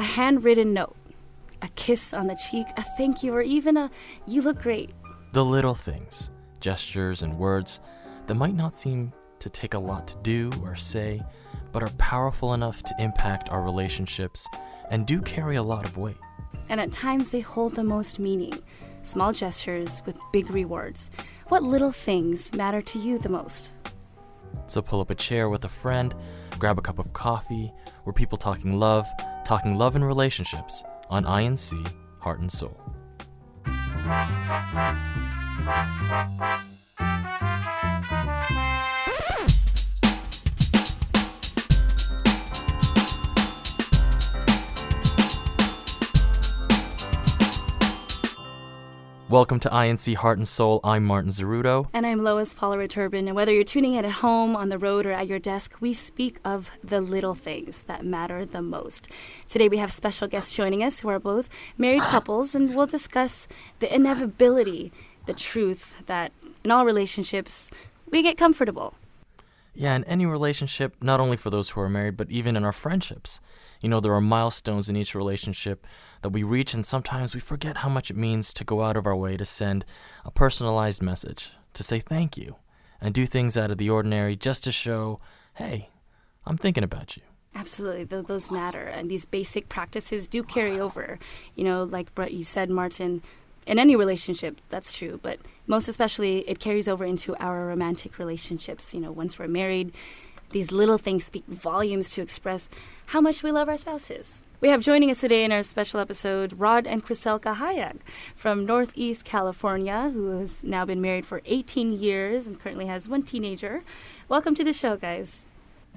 A handwritten note, a kiss on the cheek, a thank you, or even a "you look great." The little things, gestures and words that might not seem to take a lot to do or say, but are powerful enough to impact our relationships and do carry a lot of weight. And at times they hold the most meaning. Small gestures with big rewards. What little things matter to you the most? So pull up a chair with a friend, grab a cup of coffee. We're people talking love and relationships on INC Heart and Soul. Welcome to INC Heart and Soul. I'm Martin Zeruto. And I'm Lois Pollard-Turbin. And whether you're tuning in at home, on the road, or at your desk, we speak of the little things that matter the most. Today we have special guests joining us who are both married couples, and we'll discuss the inevitability, the truth that in all relationships, we get comfortable. Yeah, in any relationship, not only for those who are married, but even in our friendships. You know, there are milestones in each relationship that we reach, and sometimes we forget how much it means to go out of our way to send a personalized message, to say thank you, and do things out of the ordinary just to show, hey, I'm thinking about you. Absolutely, those matter, and these basic practices do carry over. You know, like you said, Martin, in any relationship, that's true, but most especially it carries over into our romantic relationships. You know, once we're married, these little things speak volumes to express how much we love our spouses. We have joining us today in our special episode Rod and Criselka Hayag from Northeast California, who has now been married for 18 years and currently has one teenager. Welcome to the show, guys.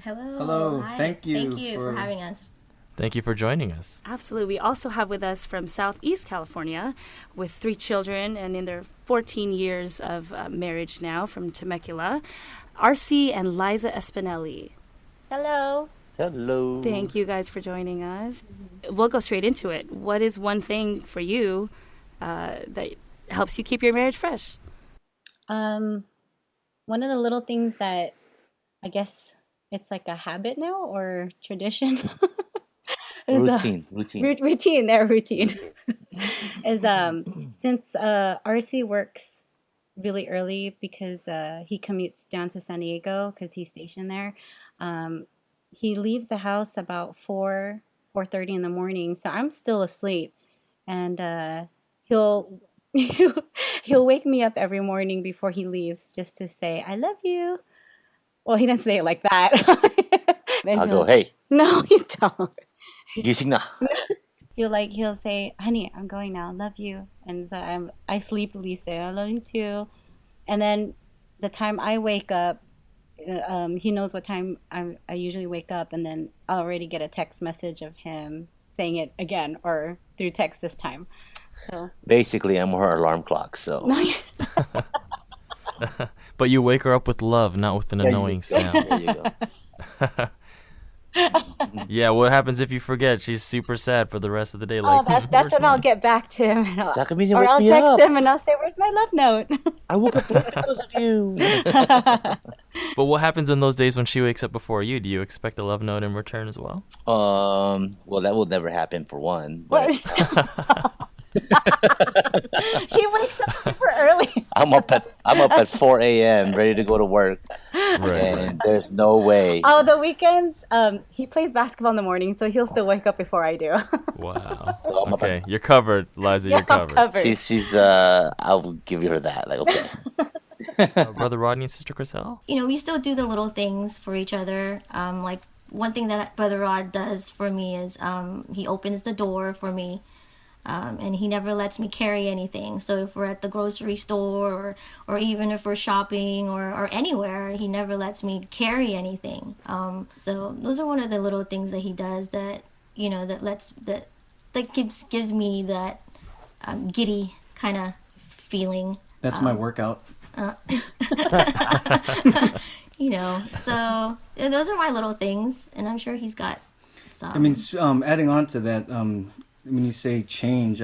Hello. Hello. Hi. Thank you for having us. Thank you for joining us. Absolutely. We also have with us from Southeast California with 3 children and in their 14 years of marriage now from Temecula, RC and Liza Espinelli. Hello. Hello. Thank you guys for joining us. We'll go straight into it. What is one thing for you that helps you keep your marriage fresh? One of the little things that I guess it's like a habit now or tradition. Routine. Routine. Is since RC works really early because he commutes down to San Diego because he's stationed there. He leaves the house about 4:30 in the morning, so I'm still asleep, and he'll he'll wake me up every morning before he leaves just to say I love you. Well, he didn't say it like that. I'll go, hey. No, you don't. Gising na. He'll say, honey, I'm going now. Love you. And so I sleepily say, I love you too. And then the time I wake up, he knows what time I usually wake up, and then I'll already get a text message of him saying it again or through text this time. So Basically, I'm her alarm clock, so. no, But you wake her up with love, not with an annoying sound. There you go. Yeah, what happens if you forget? She's super sad for the rest of the day. Like, that's when I'll get back to him. And That could mean you or wake I'll me text up. him and I'll say, where's my love note? I woke up because of you. But what happens in those days when she wakes up before you? Do you expect a love note in return as well? Well, that will never happen for one. But He wakes up super early. I'm up at 4 a.m. ready to go to work, and there's no way. Oh, the weekends, he plays basketball in the morning, so he'll still wake up before I do. Wow. So I'm up Okay, you're covered, Liza. Yeah, You're covered. I'm covered. She's I'll give her that. Like, okay. Brother Rodney and Sister Chriselle? You know, we still do the little things for each other. Like one thing that Brother Rod does for me is he opens the door for me. And he never lets me carry anything. So if we're at the grocery store or even if we're shopping or anywhere, he never lets me carry anything. So those are one of the little things that he does that, you know, that gives me that giddy kind of feeling. That's my workout. You know, so those are my little things, and I'm sure he's got some. I mean, adding on to that, when you say change,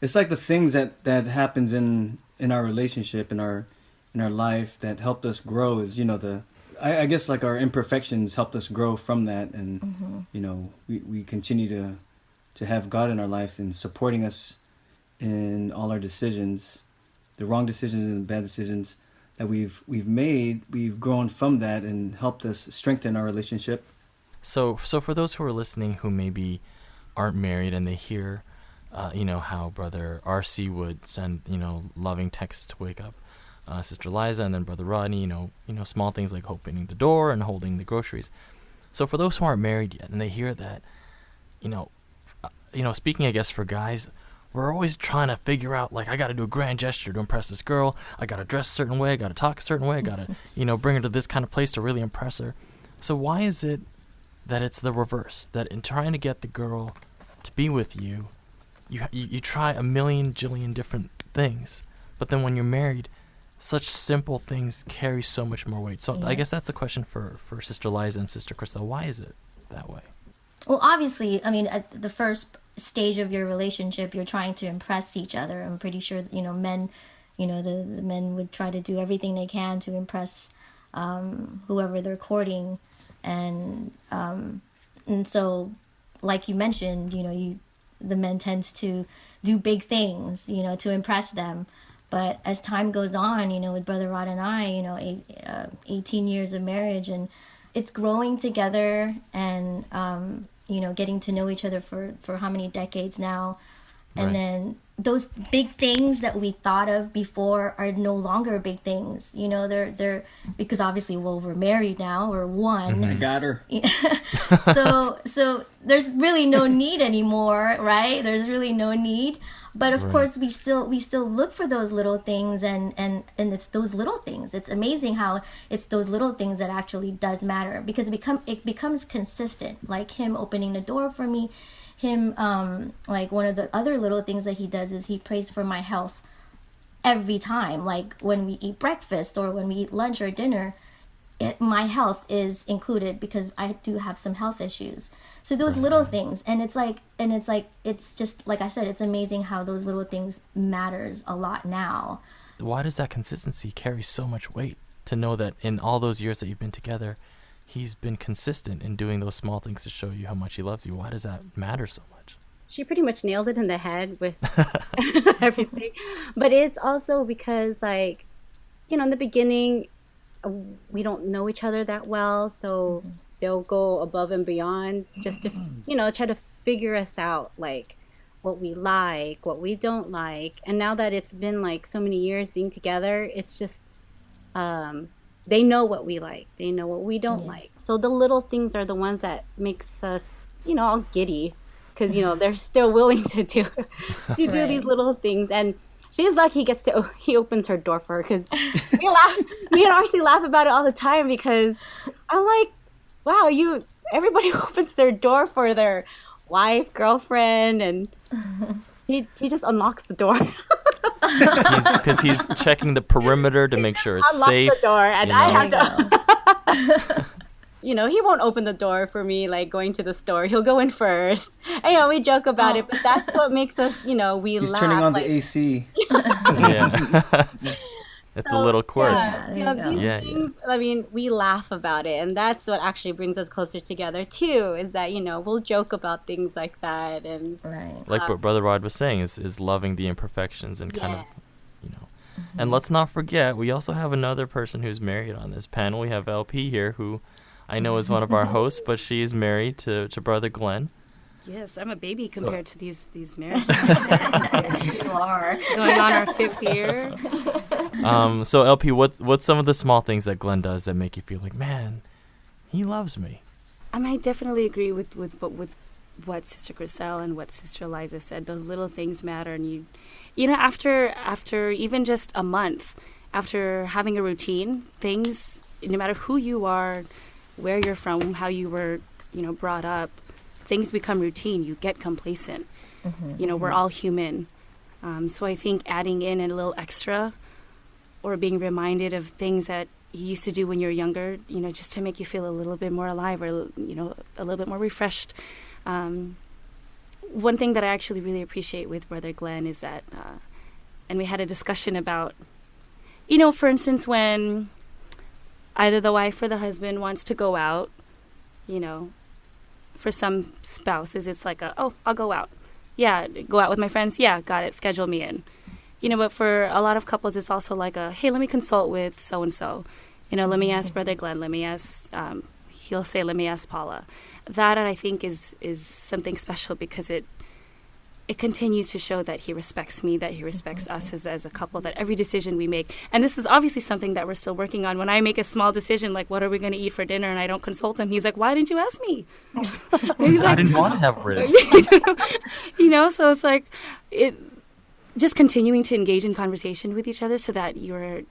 it's like the things that happens in our relationship, in our life that helped us grow is, you know, I guess like our imperfections helped us grow from that, and you know, we continue to have God in our life and supporting us in all our decisions, the wrong decisions and the bad decisions that we've made. We've grown from that and helped us strengthen our relationship. So for those who are listening who maybe aren't married and they hear, how Brother RC would send, loving texts to wake up Sister Liza, and then Brother Rodney, small things like opening the door and holding the groceries. So for those who aren't married yet and they hear that, speaking, I guess, for guys, we're always trying to figure out, like, I got to do a grand gesture to impress this girl. I got to dress a certain way. I got to talk a certain way. I got to, bring her to this kind of place to really impress her. So why is it that it's the reverse, that in trying to get the girl to be with you, you try a million jillion different things, but then when you're married, such simple things carry so much more weight? So I guess that's the question for Sister Liza and Sister Crystal. Why is it that way? Well, obviously, I mean, at the first stage of your relationship, you're trying to impress each other. I'm pretty sure, men, the men would try to do everything they can to impress whoever they're courting. And so, like you mentioned, the men tends to do big things, to impress them. But as time goes on, with Brother Rod and I, 18 years of marriage, and it's growing together and, getting to know each other for how many decades now. And then those big things that we thought of before are no longer big things. They're because obviously, we're married now, we're one. I got her. So there's really no need anymore, right? There's really no need. But of course, we still look for those little things, and it's those little things. It's amazing how it's those little things that actually does matter, because it becomes consistent. Like him opening the door for me, him like one of the other little things that he does is he prays for my health every time. Like when we eat breakfast or when we eat lunch or dinner, my health is included because I do have some health issues. So those little things, and it's just like I said, it's amazing how those little things matters a lot now. Why does that consistency carry so much weight, to know that in all those years that you've been together, he's been consistent in doing those small things to show you how much he loves you? Why does that matter so much? She pretty much nailed it in the head with everything. But it's also because, like, in the beginning, we don't know each other that well, so they'll go above and beyond just to, try to figure us out, like what we like, what we don't like. And now that it's been like so many years being together, it's just, they know what we like, they know what we don't like. So the little things are the ones that makes us, all giddy, because, they're still willing to do these little things. And she's lucky he opens her door for her, because me and RC laugh about it all the time, because I'm like, wow, everybody opens their door for their wife, girlfriend, and he just unlocks the door. Because he's checking the perimeter to make sure it's safe. Unlocks the door, and I have to. He won't open the door for me, like going to the store. He'll go in first. And, we joke about it, but that's what makes us, we laugh. He's turning on the AC. Yeah. It's a little quirks. Things, I mean, we laugh about it, and that's what actually brings us closer together too, is that, we'll joke about things like that. And like what Brother Rod was saying, is loving the imperfections and kind of, And let's not forget, we also have another person who's married on this panel. We have LP here, who I know is one of our hosts, but she is married to Brother Glenn. Yes, I'm a baby compared to these marriages. You are. Going on our 5th year. So LP, what's some of the small things that Glenn does that make you feel like, man, he loves me? I might definitely agree with what Sister Griselle and what Sister Liza said. Those little things matter, and after even just a month, after having a routine, things, no matter who you are, where you're from, how you were, brought up, things become routine. You get complacent. We're all human. So I think adding in a little extra, or being reminded of things that you used to do when you were younger, just to make you feel a little bit more alive, or, a little bit more refreshed. One thing that I actually really appreciate with Brother Glenn is that, and we had a discussion about, for instance, when either the wife or the husband wants to go out, for some spouses, it's like, I'll go out. Yeah, go out with my friends. Yeah, got it. Schedule me in. But for a lot of couples, it's also like hey, let me consult with so-and-so. Let me ask Brother Glenn. Let me ask, he'll say, let me ask Paula. That, I think, is something special because it continues to show that he respects me, that he respects us as a couple, that every decision we make, and this is obviously something that we're still working on. When I make a small decision, like what are we going to eat for dinner, and I don't consult him, he's like, why didn't you ask me? He's I like, didn't want to have ribs. So it's like, just continuing to engage in conversation with each other so that you're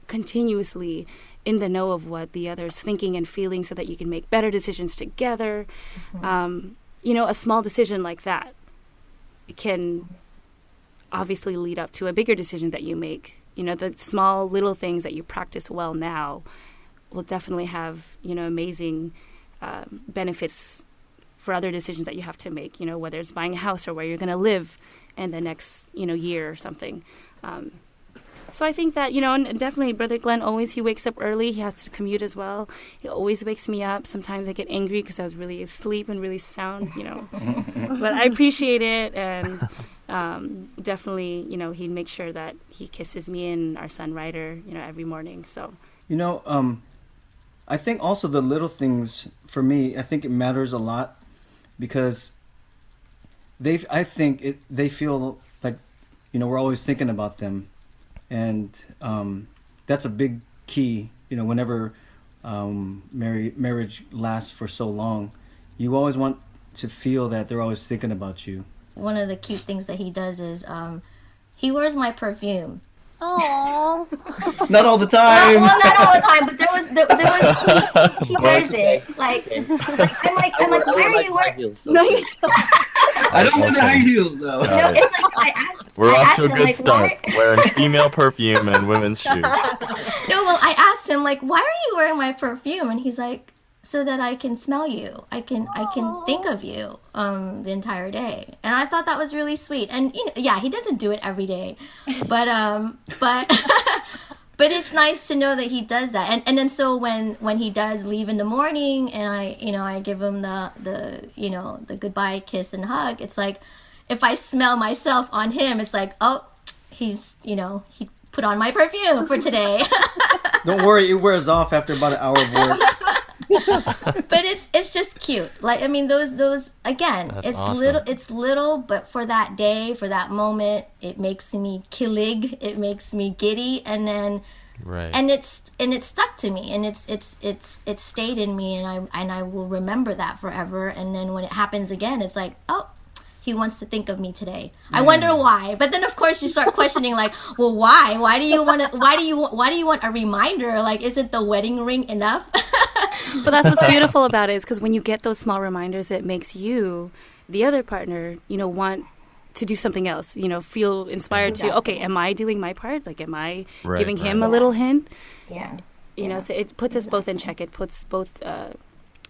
continuously in the know of what the other's thinking and feeling so that you can make better decisions together. A small decision like that can obviously lead up to a bigger decision that you make. The small little things that you practice well now will definitely have, amazing benefits for other decisions that you have to make, whether it's buying a house or where you're going to live in the next, year or something. So I think that, and definitely Brother Glenn he wakes up early. He has to commute as well. He always wakes me up. Sometimes I get angry because I was really asleep and really sound, But I appreciate it. And definitely, he makes sure that he kisses me and our son Ryder, every morning. So, I think also the little things, for me, I think it matters a lot because they feel like, we're always thinking about them. And that's a big key, whenever marriage lasts for so long. You always want to feel that they're always thinking about you. One of the cute things that he does is he wears my perfume. Oh. Not all the time. Well, not all the time, but there was he wears it. Like I'm like, why are you wearing? No, you don't. I don't wear the high heels though. No, it's like We're I off asked to a him, good like, start. Wearing female perfume and women's shoes. No, well, I asked him, like, why are you wearing my perfume? And he's like, so that I can smell you. I can think of you the entire day. And I thought that was really sweet. And yeah, he doesn't do it every day, but but it's nice to know that he does that. And then so when he does leave in the morning, and I give him the goodbye kiss and hug, it's like, if I smell myself on him, it's like, oh, he's he put on my perfume for today. Don't worry, it wears off after about an hour of work. But it's just cute. Like, I mean, those again, That's it's awesome. it's little, but for that day, for that moment, it makes me killig, it makes me giddy, and then Right. and it's stuck to me, and it's stayed in me, and I will remember that forever. And then when it happens again, it's like, oh, he wants to think of me today. I wonder why. But then of course you start questioning, like, well, why? Why do you want a reminder? Like, isn't the wedding ring enough? But that's what's beautiful about it, is because when you get those small reminders, it makes you, the other partner, want to do something else, feel inspired to, okay, am I doing my part? Like, am I giving him a little hint? Yeah. So it puts us both in check. It puts both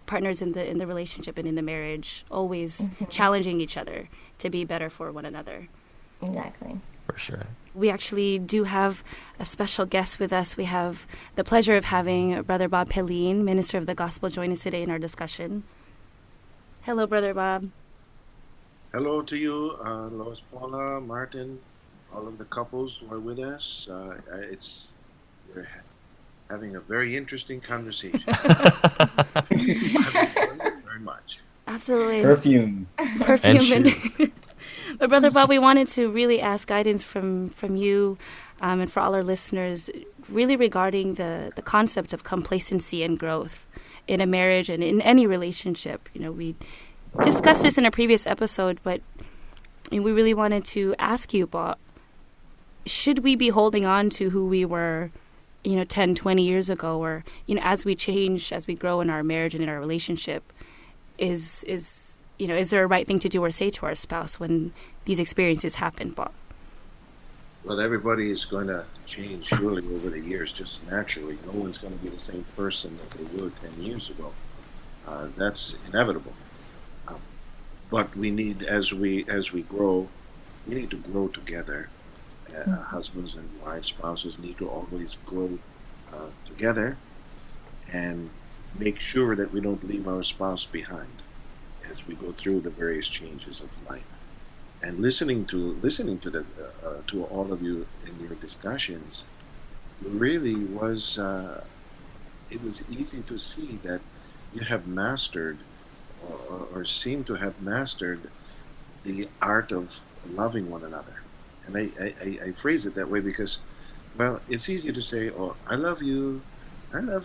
partners in the relationship and in the marriage always challenging each other to be better for one another. Exactly. For sure. We actually do have a special guest with us. We have the pleasure of having Brother Bob Pelin, Minister of the Gospel, join us today in our discussion. Hello, Brother Bob. Hello to you, Lois, Paula, Martin, all of the couples who are with us. We're having a very interesting conversation. Very much. Absolutely. Perfume. Perfume. And shoes. But Brother Bob, we wanted to really ask guidance from you and for all our listeners, really regarding the concept of complacency and growth in a marriage and in any relationship. We discussed this in a previous episode, but we really wanted to ask you, Bob, should we be holding on to who we were 10, 20 years ago, or, as we change, as we grow in our marriage and in our relationship, is there a right thing to do or say to our spouse when these experiences happen, Bob? Well, everybody is going to change surely over the years, just naturally. No one's going to be the same person that they were 10 years ago. That's inevitable. But we need, as we grow, we need to grow together. Husbands and wives, spouses need to always grow together and make sure that we don't leave our spouse behind. as we go through the various changes of life. And listening to the to all of you in your discussions really was it was easy to see that you have mastered or seem to have mastered the art of loving one another. And I phrase it that way because, well, it's easy to say, "Oh, I love you," uh,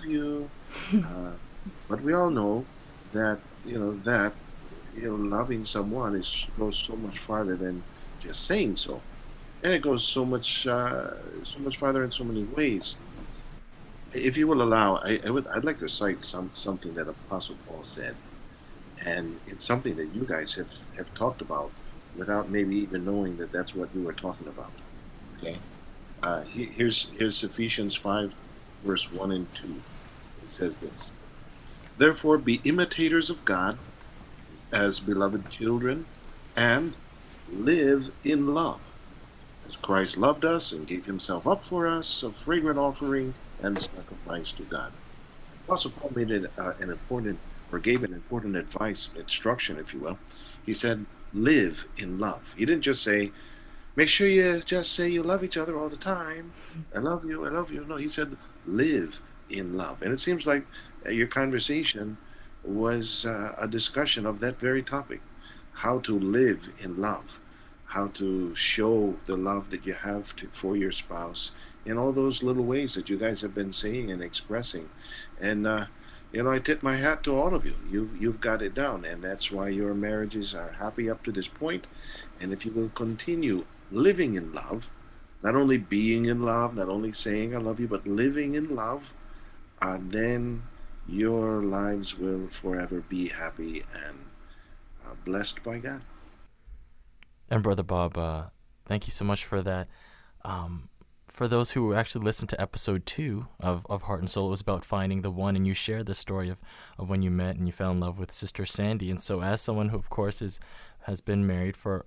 but we all know that loving someone is goes so much farther than just saying so, and it goes so much farther in so many ways. If you will allow, I'd like to cite something that Apostle Paul said, and it's something that you guys have talked about without maybe even knowing that that's what you were talking about. Okay, here's Ephesians 5, verse 1 and 2. It says this: Therefore, be imitators of God as beloved children, and live in love, as Christ loved us and gave himself up for us, a fragrant offering and sacrifice to God. Apostle Paul made it an important, or gave an important advice, instruction, if you will. He said, live in love. He didn't just say, make sure you just say you love each other all the time. I love you, I love you. No, he said, live in love. And it seems like your conversation was a discussion of that very topic: how to live in love, how to show the love that you have for your spouse in all those little ways that you guys have been saying and expressing. And I tip my hat to all of you. You've got it down, and that's why your marriages are happy up to this point. And if you will continue living in love, not only being in love, not only saying I love you, but living in love, then your lives will forever be happy and blessed by God. And Brother Bob, thank you so much for that. For those who actually listened to episode 2 of Heart and Soul, it was about finding the one, and you shared the story of when you met and you fell in love with Sister Sandy. And so as someone who, of course, has been married for,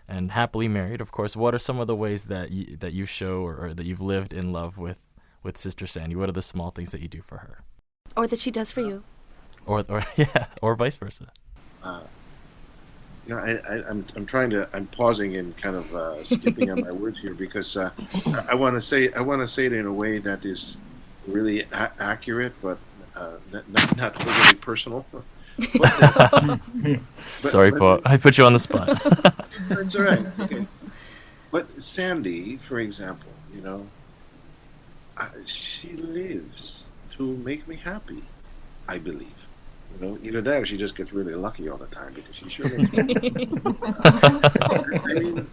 and happily married, of course, what are some of the ways that you show or that you've lived in love with Sister Sandy? What are the small things that you do for her? Or that she does for you. Or yeah, or vice versa. I'm pausing and kind of skipping on my words here because I want to say it in a way that is really accurate, but not really personal. Sorry, Paul. I put you on the spot. That's all right. Okay. But Sandy, for example, she lives to make me happy, I believe. Either that or she just gets really lucky all the time, because she sure makes me I mean,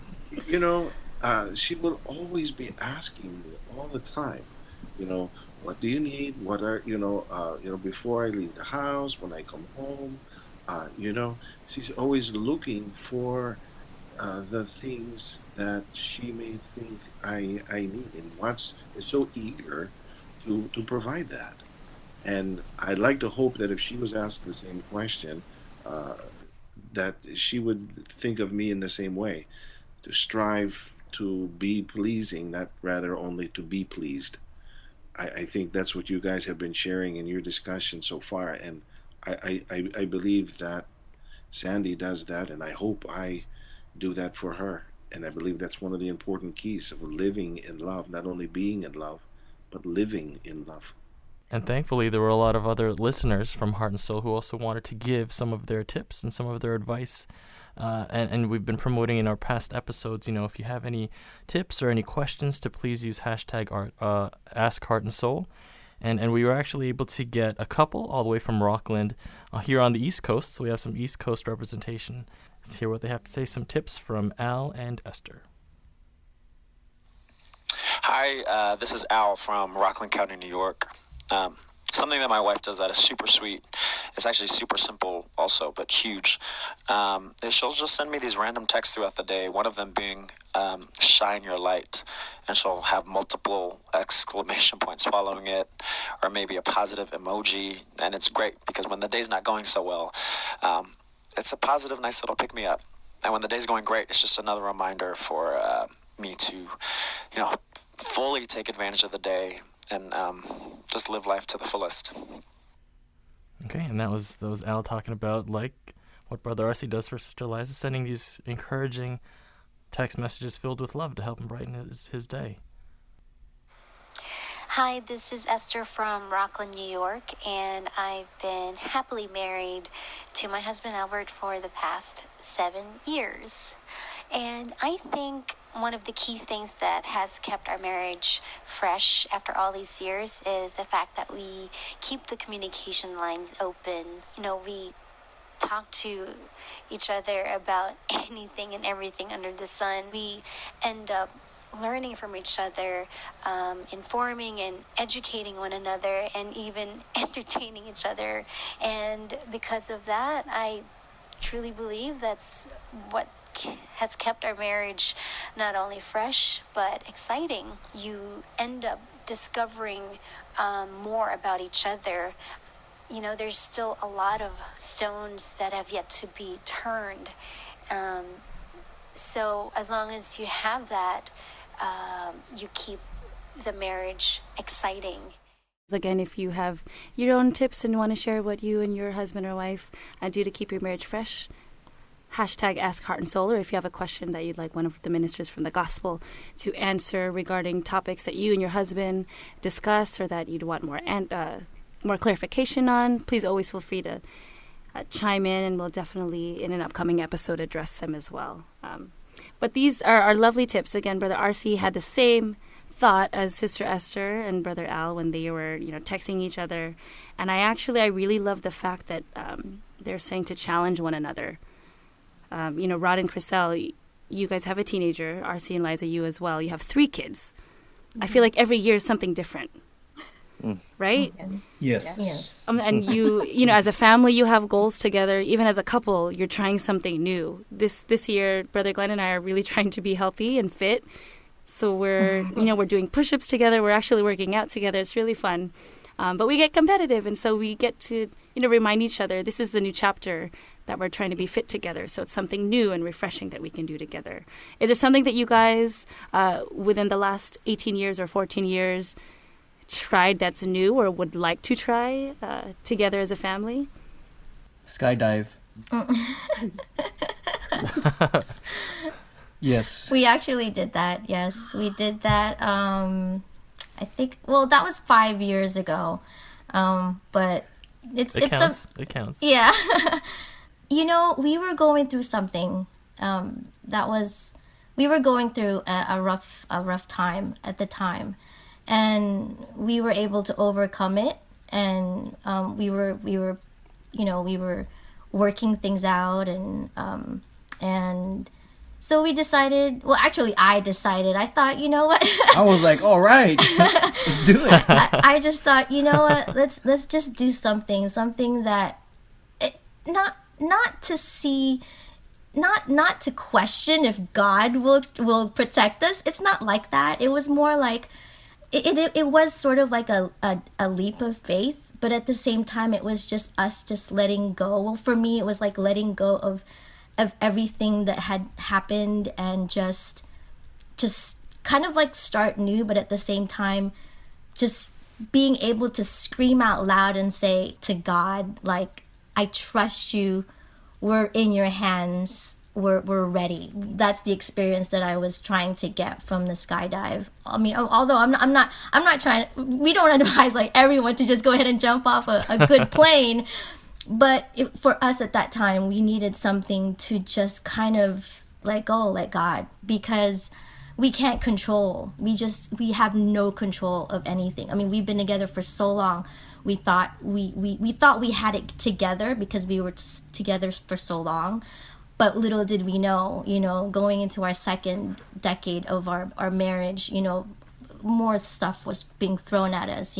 she will always be asking me all the time, what do you need? What are, before I leave the house, when I come home, she's always looking for the things that she may think I need, and is so eager to provide that. And I'd like to hope that if she was asked the same question, uh, that she would think of me in the same way, to strive to be pleasing, not rather only to be pleased. I think that's what you guys have been sharing in your discussion so far, and I believe that Sandy does that, and I hope I do that for her. And I believe that's one of the important keys of living in love, not only being in love, but living in love. And thankfully, there were a lot of other listeners from Heart and Soul who also wanted to give some of their tips and some of their advice. And we've been promoting in our past episodes, if you have any tips or any questions, to please use hashtag Ask Heart and Soul. And we were actually able to get a couple all the way from Rockland here on the East Coast. So we have some East Coast representation. Let's hear what they have to say. Some tips from Al and Esther. Hi, this is Al from Rockland County, New York. Something that my wife does that is super sweet. It's actually super simple also, but huge. Is she'll just send me these random texts throughout the day, one of them being shine your light, and she'll have multiple exclamation points following it, or maybe a positive emoji, and it's great because when the day's not going so well, it's a positive, nice little pick-me-up. And when the day's going great, it's just another reminder for me to, fully take advantage of the day and just live life to the fullest. Okay, and that was Al talking about, like what Brother RC does for Sister Liza, sending these encouraging text messages filled with love to help him brighten his day. Hi, this is Esther from Rockland, New York, and I've been happily married to my husband Albert for the past 7 years. And I think one of the key things that has kept our marriage fresh after all these years is the fact that we keep the communication lines open. You know, we talk to each other about anything and everything under the sun. We end up learning from each other, informing and educating one another, and even entertaining each other. And because of that, I truly believe that's what has kept our marriage not only fresh but exciting. You end up discovering more about each other. You know, there's still a lot of stones that have yet to be turned. So as long as you have that, you keep the marriage exciting. Again, if you have your own tips and want to share what you and your husband or wife do to keep your marriage fresh, hashtag Ask Heart and Soul, or if you have a question that you'd like one of the ministers from the gospel to answer regarding topics that you and your husband discuss or that you'd want more clarification on, please always feel free to chime in, and we'll definitely in an upcoming episode address them as well. But these are our lovely tips. Again, Brother RC had the same thought as Sister Esther and Brother Al when they were, texting each other. And I really love the fact that they're saying to challenge one another. Rod and Chriselle, you guys have a teenager. RC and Liza, you as well. You have 3 kids. Mm-hmm. I feel like every year is something different. Right? Yes. And you as a family, you have goals together. Even as a couple, you're trying something new. This year, Brother Glenn and I are really trying to be healthy and fit. So we're doing push-ups together. We're actually working out together. It's really fun. But we get competitive, and so we get to remind each other this is the new chapter that we're trying to be fit together. So it's something new and refreshing that we can do together. Is there something that you guys, within the last 18 years or 14 years, tried that's new or would like to try together as a family? Skydive. Yes. We actually did that. Yes, we did that. I think, that was 5 years ago. But it counts. It counts. Yeah. We were going through something we were going through a rough time at the time. And we were able to overcome it, and we were working things out, and so we decided. Well, actually, I decided. I thought, you know what? I was like, all right, let's do it. I just thought, you know what? Let's just do something that not to see. Not to question if God will protect us. It's not like that. It was more like. It was sort of like a leap of faith, but at the same time, it was just us just letting go. Well, for me, it was like letting go of everything that had happened and just kind of like start new, but at the same time, just being able to scream out loud and say to God, like, I trust you. We're in your hands. We're ready. That's the experience that I was trying to get from the skydive. I mean, although I'm not trying. We don't advise like everyone to just go ahead and jump off a good plane, but for us at that time, we needed something to just kind of let God, because we can't control. We have no control of anything. I mean, we've been together for so long. We thought we thought we had it together because we were together for so long. But little did we know, going into our second decade of our marriage, more stuff was being thrown at us,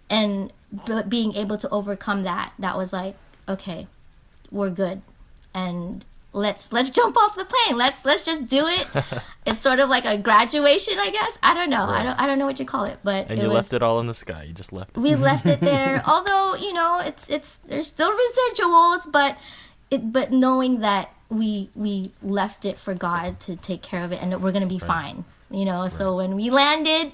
and but being able to overcome that was like, okay, we're good, and let's jump off the plane. Let's just do it. It's sort of like a graduation, I guess. I don't know. Right. I don't know what you call it, but and you left it all in the sky. You just left it. We left it there. Although it's there's still residuals, but knowing that we left it for God to take care of it, and that we're gonna be fine. Right. So when we landed,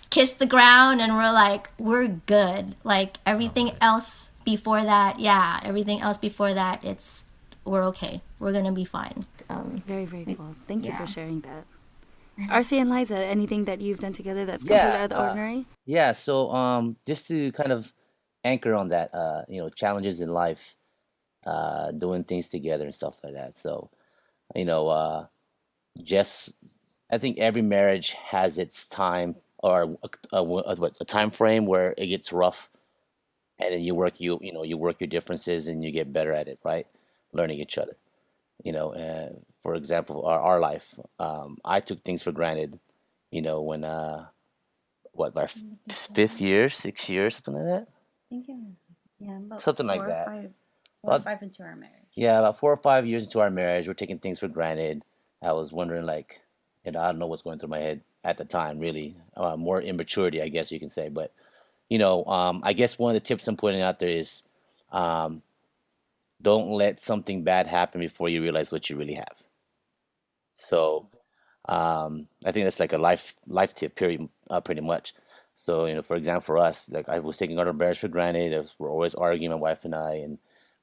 kissed the ground, and we're like, we're good. Like everything else before that, yeah, everything else before that, we're okay. We're gonna be fine. Very, very cool. Thank you Yeah. for sharing that. RC and Liza, anything that you've done together that's completely Yeah, out of the ordinary? yeah. So just to kind of anchor on that, challenges in life, doing things together and stuff like that. So you know, just I think every marriage has its time or a time frame where it gets rough, and then you work your differences and you get better at it, right? Learning each other. For example, our life, I took things for granted, when what, our fifth year, 6 years, something like that, I think it was, yeah, about something like that. four or About, five into our marriage. yeah, about 4 or 5 years into our marriage, we're taking things for granted. I was wondering, like, I don't know what's going through my head at the time, really. More immaturity, I guess you can say. But, I guess one of the tips I'm putting out there is, um, don't let something bad happen before you realize what you really have. So, I think that's like a life tip, period, pretty much. So, for example, for us, like I was taking our marriage for granted. We're always arguing, my wife and I, and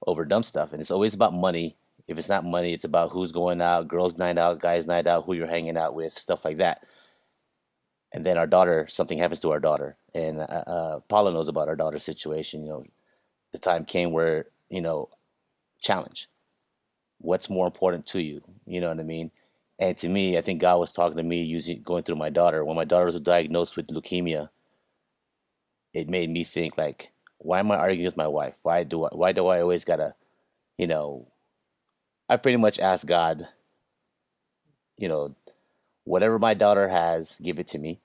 over dumb stuff. And it's always about money. If it's not money, it's about who's going out, girls' night out, guys' night out, who you're hanging out with, stuff like that. And then our daughter, something happens to our daughter, and Paula knows about our daughter's situation. The time came where challenge. What's more important to you? You know what I mean? And to me, I think God was talking to me using going through my daughter. When my daughter was diagnosed with leukemia, it made me think like, why am I arguing with my wife? Why do I always gotta, you know, I pretty much asked God, you know, whatever my daughter has, give it to me.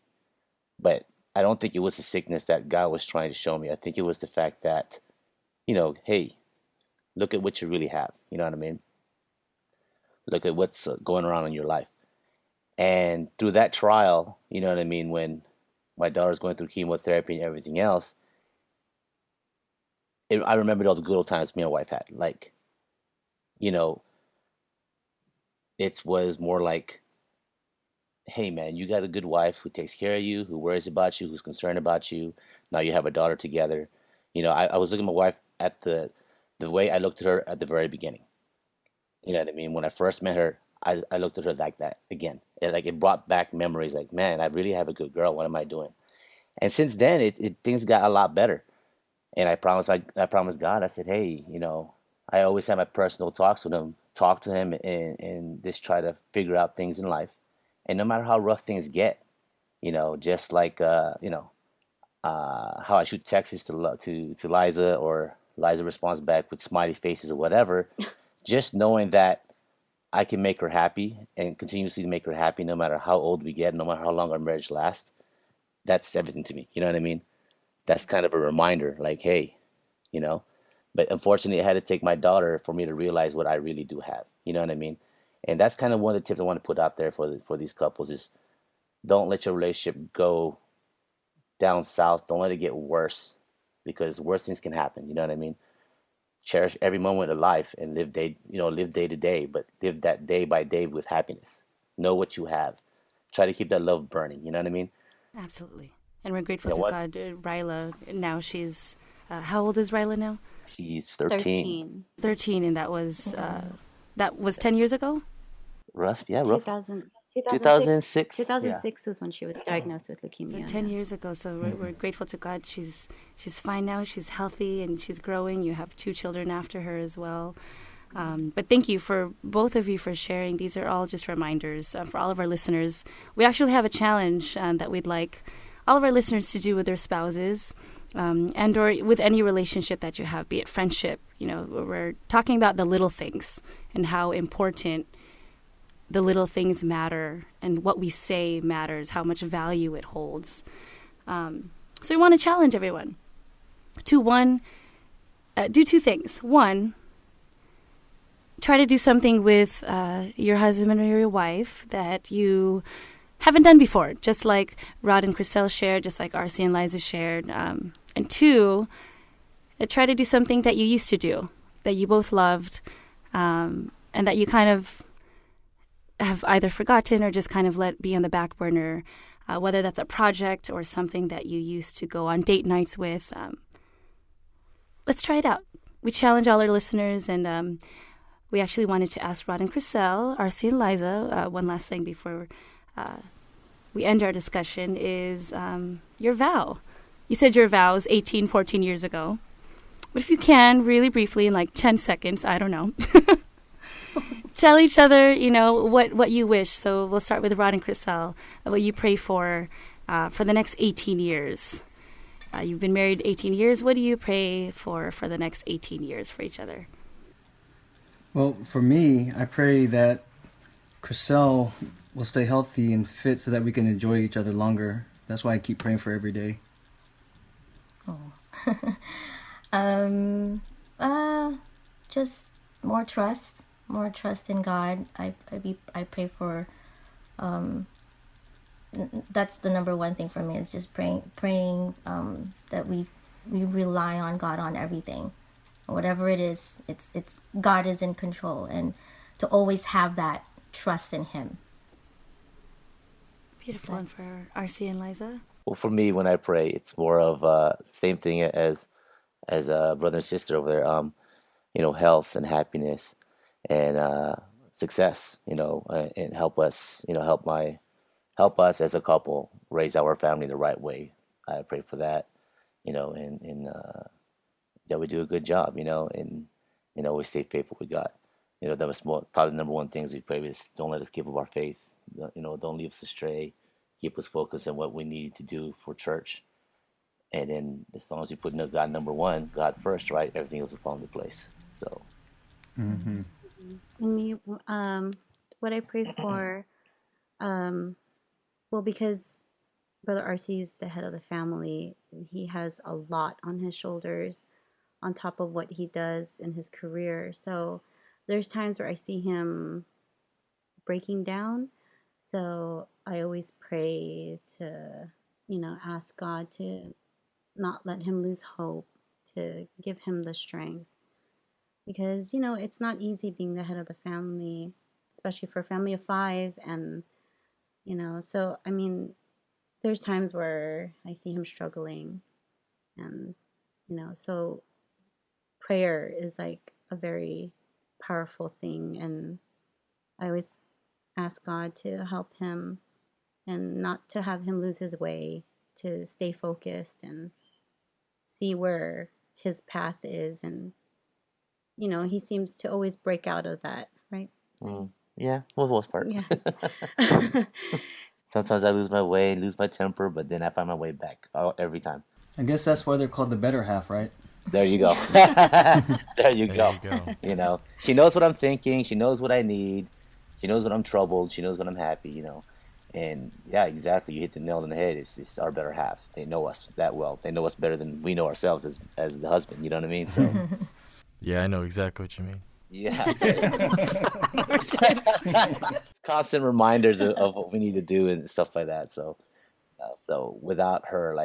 But I don't think it was the sickness that God was trying to show me. I think it was the fact that, hey, look at what you really have. You know what I mean? Look at what's going around in your life. And through that trial, you know what I mean, when my daughter's going through chemotherapy and everything else, I remembered all the good old times me and my wife had. Like, you know, it was more like, hey man, you got a good wife who takes care of you, who worries about you, who's concerned about you. Now you have a daughter together. I was looking at my wife at the way I looked at her at the very beginning. You know what I mean? When I first met her, I looked at her like that again. It brought back memories. Like, man, I really have a good girl. What am I doing? And since then, it things got a lot better. And I promised God. I said, hey, I always have my personal talks with him, talk to him, and just try to figure out things in life. And no matter how rough things get, just like how I shoot texts to Liza, or Liza responds back with smiley faces or whatever, just knowing that I can make her happy and continuously make her happy no matter how old we get, no matter how long our marriage lasts, that's everything to me. You know what I mean? That's kind of a reminder, like, hey, you know. But unfortunately, I had to take my daughter for me to realize what I really do have. You know what I mean? And that's kind of one of the tips I want to put out there for these couples is don't let your relationship go down south. Don't let it get worse, because worse things can happen. You know what I mean? Cherish every moment of life and live day to day, but live that day by day with happiness. Know what you have. Try to keep that love burning. You know what I mean? Absolutely. And we're grateful You know to what? God. Ryla, now she's, how old is Ryla now? She's 13. 13, and that was 10 years ago? Rough, yeah, rough. 2000, 2006. 2006 was when she was diagnosed with So leukemia. 10 years ago. So we're grateful to God. She's fine now. She's healthy and she's growing. You have 2 children after her as well. But thank you for both of you for sharing. These are all just reminders for all of our listeners. We actually have a challenge that we'd like all of our listeners to do with their spouses, and or with any relationship that you have, be it friendship. We're talking about the little things and how important the little things matter, and what we say matters, how much value it holds. So we want to challenge everyone to do 2 things. 1, try to do something with your husband or your wife that you haven't done before, just like Rod and Chriselle shared, just like RC and Liza shared. And 2, try to do something that you used to do, that you both loved, and that you kind of have either forgotten or just kind of let be on the back burner, whether that's a project or something that you used to go on date nights with. let's try it out. We challenge all our listeners, and we actually wanted to ask Rod and Chriselle, RC and Liza, one last thing before we end our discussion is your vow. You said your vow was 18, 14 years ago. But if you can, really briefly, in like 10 seconds, I don't know, tell each other, what you wish. So we'll start with Rod and Chriselle, what you pray for the next 18 years. You've been married 18 years. What do you pray for the next 18 years for each other? Well, for me, I pray that Chriselle will stay healthy and fit so that we can enjoy each other longer. That's why I keep praying for every day. Just more trust in God. I pray for, that's the number one thing for me, is just praying that we rely on God on everything. Whatever it is, it's God is in control, and to always have that trust in Him. Beautiful. And for RC and Liza? Well, for me, when I pray, it's more of same thing as brother and sister over there. Health and happiness and success. And help us. Help us as a couple raise our family the right way. I pray for that. And that we do a good job. And we stay faithful with God. That was probably the number one things we pray is don't let us give up our faith. Don't leave us astray. Keep us focused on what we need to do for church. And then as long as you put God number one, God first, right? Everything else will fall into place. So. And me, what I pray for, well, because Brother RC is the head of the family, he has a lot on his shoulders on top of what he does in his career. So there's times where I see him breaking down. So I always pray to, ask God to not let him lose hope, to give him the strength. Because, it's not easy being the head of the family, especially for a family of 5. And, so, there's times where I see him struggling. And, so prayer is like a very powerful thing. And I always ask God to help him and not to have him lose his way, to stay focused and see where his path is. And, he seems to always break out of that, right? Yeah, for the most part. Yeah. Sometimes I lose my way, lose my temper, but then I find my way back every time. I guess that's why they're called the better half, right? There you go. There you go. You go. She knows what I'm thinking. She knows what I need. She knows when I'm troubled. She knows when I'm happy. And yeah, exactly. You hit the nail on the head. It's our better half. They know us that well. They know us better than we know ourselves as the husband. You know what I mean? So. Yeah, I know exactly what you mean. Yeah. Constant reminders of what we need to do and stuff like that. So without her,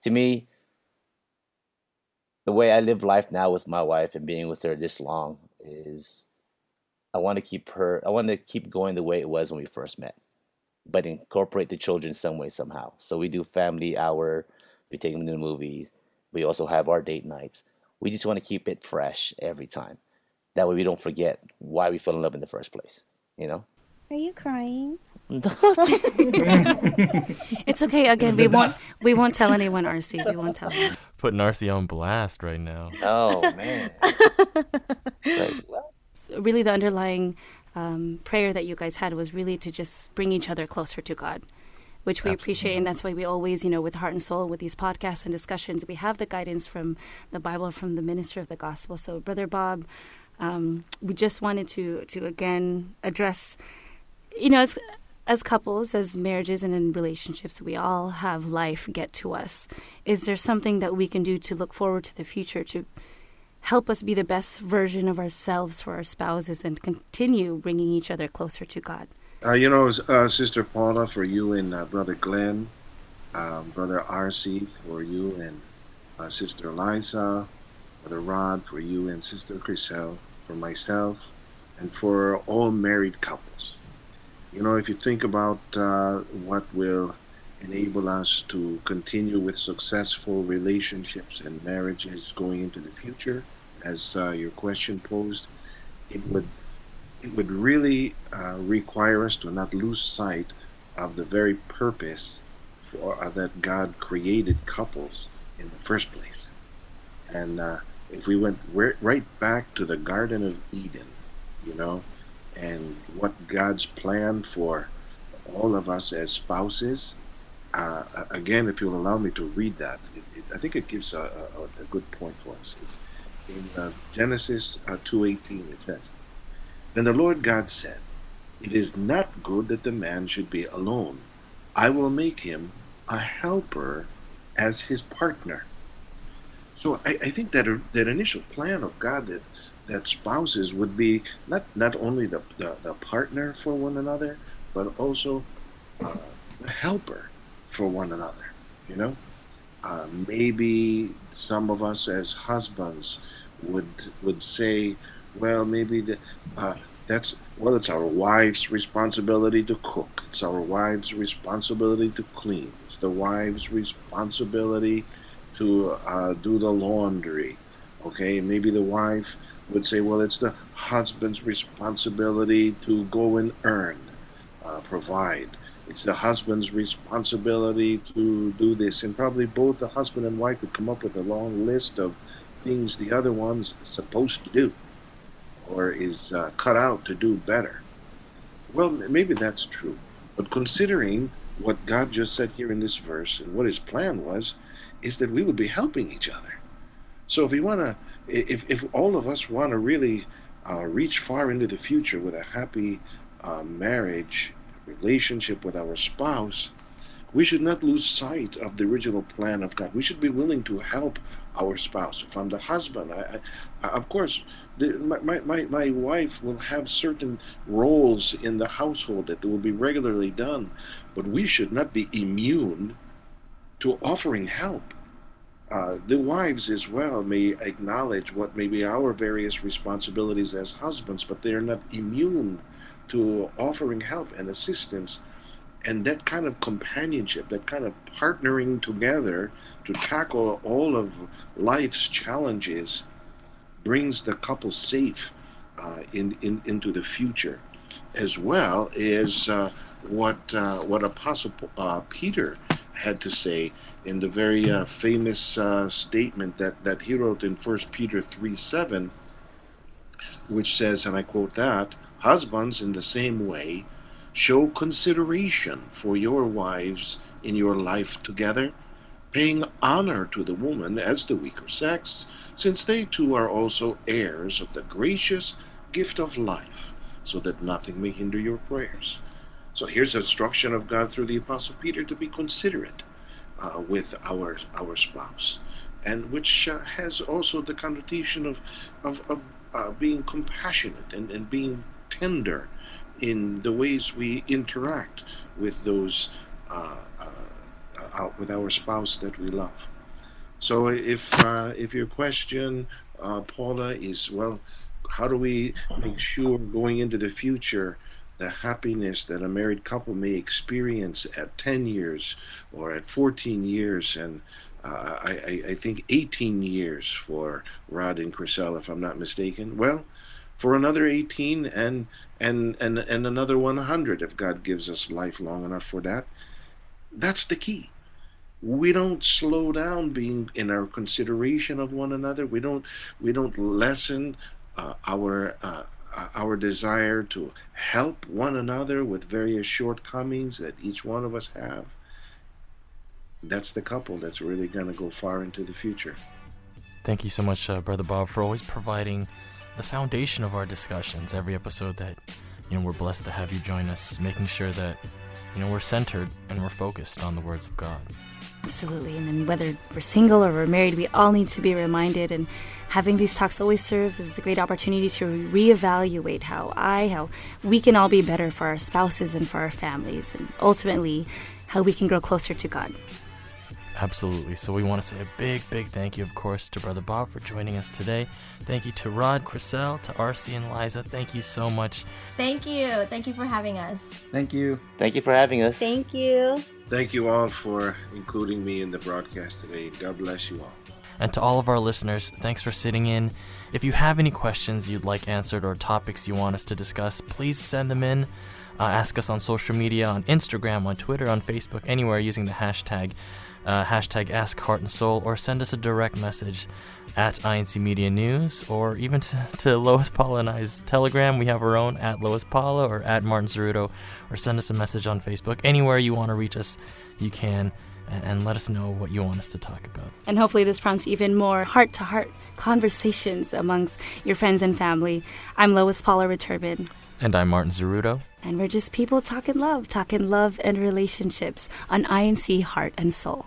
to me, the way I live life now with my wife and being with her this long is I want to keep going the way it was when we first met, but incorporate the children some way, somehow. So we do family hour, we take them to the movies, we also have our date nights. We just want to keep it fresh every time. That way we don't forget why we fell in love in the first place, Are you crying? It's okay. Again, we won't tell anyone, RC. We won't tell anyone. Putting RC on blast right now. Oh, man. Really, the underlying prayer that you guys had was really to just bring each other closer to God, which we appreciate. And that's why we always, with Heart and Soul, with these podcasts and discussions, we have the guidance from the Bible, from the minister of the gospel. So, Brother Bob, we just wanted to again address, as couples, as marriages and in relationships, we all have life get to us. Is there something that we can do to look forward to the future to help us be the best version of ourselves for our spouses and continue bringing each other closer to God? Sister Paula, for you and Brother Glenn, Brother RC, for you and Sister Liza, Brother Rod, for you and Sister Chriselle, for myself, and for all married couples. If you think about what will enable us to continue with successful relationships and marriages going into the future, as your question posed, it would it would really require us to not lose sight of the very purpose for that God created couples in the first place. And if we went right back to the Garden of Eden, you know, and what God's plan for all of us as spouses, again, if you'll allow me to read that, I think it gives a good point for us. In Genesis 2:18, it says, "Then the Lord God said, it is not good that the man should be alone. I will make him a helper as his partner." So I think that initial plan of God that spouses would be not only the partner for one another, but also uh, the helper for one another. You know, maybe some of us as husbands would say, well, maybe uh, that's well, it's our wife's responsibility to cook. It's our wife's responsibility to clean. It's the wife's responsibility to do the laundry. Okay, maybe the wife would say, well, it's the husband's responsibility to go and earn, provide. It's the husband's responsibility to do this. And probably both the husband and wife would come up with a long list of things the other one's supposed to do or is cut out to do better. Well, maybe that's true. But considering what God just said here in this verse and what his plan was, is that we would be helping each other. So if we want to, if all of us want to really reach far into the future with a happy marriage relationship with our spouse, we should not lose sight of the original plan of God. We should be willing to help our spouse. If I'm the husband, of course, my wife will have certain roles in the household that will be regularly done, but we should not be immune to offering help. The wives as well may acknowledge what may be our various responsibilities as husbands, but they are not immune to offering help and assistance, and that kind of companionship, that kind of partnering together to tackle all of life's challenges brings the couple safe into the future, as well as what Apostle Peter had to say in the very famous statement that he wrote in 1 Peter 3:7, which says, and I quote that, "Husbands, in the same way, show consideration for your wives in your life together, paying honor to the woman as the weaker sex, since they too are also heirs of the gracious gift of life, so that nothing may hinder your prayers." So here's the instruction of God through the Apostle Peter to be considerate with our spouse, and which has also the connotation of being compassionate and being tender in the ways we interact with those with our spouse that we love. So if your question, Paula, is, well, how do we make sure going into the future the happiness that a married couple may experience at 10 years or at 14 years and I think 18 years for Rod and Chriselle, if I'm not mistaken. Well, for another 18 and another 100 if God gives us life long enough for that. That's the key. We don't slow down being in our consideration of one another. We don't lessen our desire to help one another with various shortcomings that each one of us have. That's the couple that's really going to go far into the future. Thank you so much, Brother Bob, for always providing the foundation of our discussions. Every episode that we're blessed to have you join us, making sure that we're centered and we're focused on the words of God. Absolutely. And then whether we're single or we're married, we all need to be reminded, and having these talks always serve as a great opportunity to reevaluate how we can all be better for our spouses and for our families, and ultimately how we can grow closer to God. Absolutely. So we want to say a big, big thank you, of course, to Brother Bob for joining us today. Thank you to Rod, Chriselle, to RC and Liza. Thank you so much. Thank you. Thank you for having us. Thank you. Thank you for having us. Thank you. Thank you all for including me in the broadcast today. God bless you all. And to all of our listeners, thanks for sitting in. If you have any questions you'd like answered or topics you want us to discuss, please send them in. Ask us on social media, on Instagram, on Twitter, on Facebook, anywhere using the hashtag AskHeartAndSoul, or send us a direct message at incmedia news, or even to Lois Paula and I's Telegram. We have our own, at Lois Paula or at Martin Zeruto, or send us a message on Facebook. Anywhere you want to reach us, you can, and let us know what you want us to talk about. And hopefully this prompts even more heart-to-heart conversations amongst your friends and family. I'm Lois Paula Returbin. And I'm Martin Zeruto. And we're just people talking love and relationships on INC Heart and Soul.